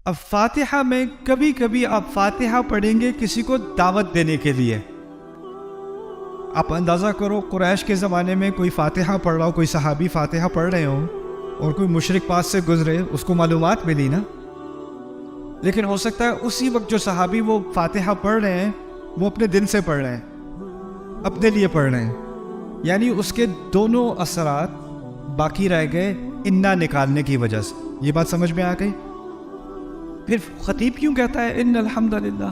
اب فاتحہ میں کبھی کبھی آپ فاتحہ پڑھیں گے کسی کو دعوت دینے کے لیے. آپ اندازہ کرو قریش کے زمانے میں کوئی فاتحہ پڑھ رہا ہو, کوئی صحابی فاتحہ پڑھ رہے ہوں اور کوئی مشرک پاس سے گزرے, اس کو معلومات ملی نا. لیکن ہو سکتا ہے اسی وقت جو صحابی وہ فاتحہ پڑھ رہے ہیں وہ اپنے دل سے پڑھ رہے ہیں, اپنے لیے پڑھ رہے ہیں, یعنی اس کے دونوں اثرات باقی رہ گئے انا نکالنے کی وجہ سے. یہ بات سمجھ میں آ گئی؟ پھر خطیب کیوں کہتا ہے ان الحمدللہ؟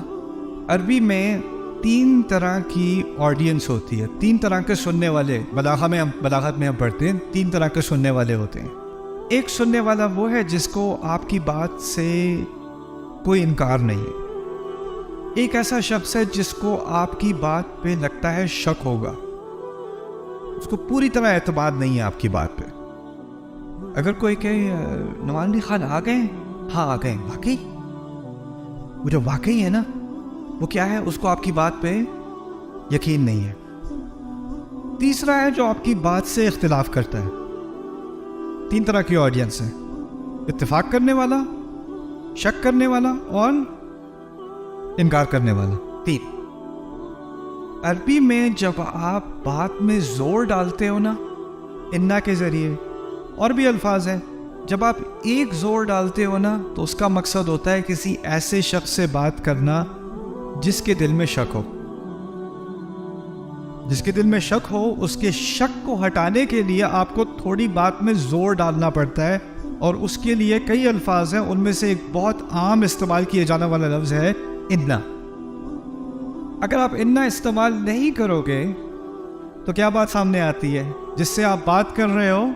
عربی میں 3 طرح کی آڈینس ہوتی ہے, 3 طرح کے سننے والے. بلاغت میں ہم پڑھتے ہیں 3 طرح کے سننے والے ہوتے ہیں. ایک سننے والا وہ ہے جس کو آپ کی بات سے کوئی انکار نہیں ہے. ایک ایسا شخص ہے جس کو آپ کی بات پہ لگتا ہے شک ہوگا, اس کو پوری طرح اعتماد نہیں ہے آپ کی بات پہ. اگر کوئی کہے نعمان علی خان آ گئے, ہاں آ گئے, واقعی وہ جو واقعی ہے نا وہ کیا ہے, اس کو آپ کی بات پہ یقین نہیں ہے. تیسرا ہے جو آپ کی بات سے اختلاف کرتا ہے. 3 طرح کی آڈینس ہے, اتفاق کرنے والا, شک کرنے والا اور انکار کرنے والا. 3. عربی میں جب آپ بات میں زور ڈالتے ہو نا انا کے ذریعے, اور بھی الفاظ ہیں, جب آپ ایک زور ڈالتے ہو نا تو اس کا مقصد ہوتا ہے کسی ایسے شخص سے بات کرنا جس کے دل میں شک ہو. جس کے دل میں شک ہو, اس کے شک کو ہٹانے کے لیے آپ کو تھوڑی بات میں زور ڈالنا پڑتا ہے, اور اس کے لیے کئی الفاظ ہیں. ان میں سے ایک بہت عام استعمال کیا جانے والا لفظ ہے انا. اگر آپ انا استعمال نہیں کرو گے تو کیا بات سامنے آتی ہے؟ جس سے آپ بات کر رہے ہو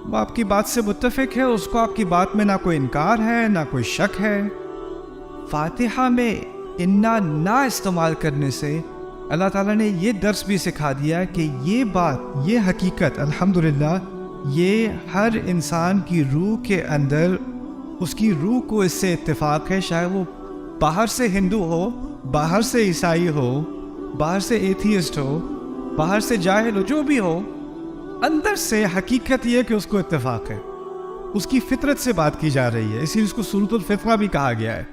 وہ آپ کی بات سے متفق ہے, اس کو آپ کی بات میں نہ کوئی انکار ہے نہ کوئی شک ہے. فاتحہ میں انا نہ استعمال کرنے سے اللہ تعالیٰ نے یہ درس بھی سکھا دیا کہ یہ بات, یہ حقیقت الحمدللہ, یہ ہر انسان کی روح کے اندر, اس کی روح کو اس سے اتفاق ہے. چاہے وہ باہر سے ہندو ہو, باہر سے عیسائی ہو, باہر سے ایتھیسٹ ہو, باہر سے جاہل ہو, جو بھی ہو, اندر سے حقیقت یہ کہ اس کو اتفاق ہے. اس کی فطرت سے بات کی جا رہی ہے, اسی لیے اس کو سورۃ الفطرہ بھی کہا گیا ہے.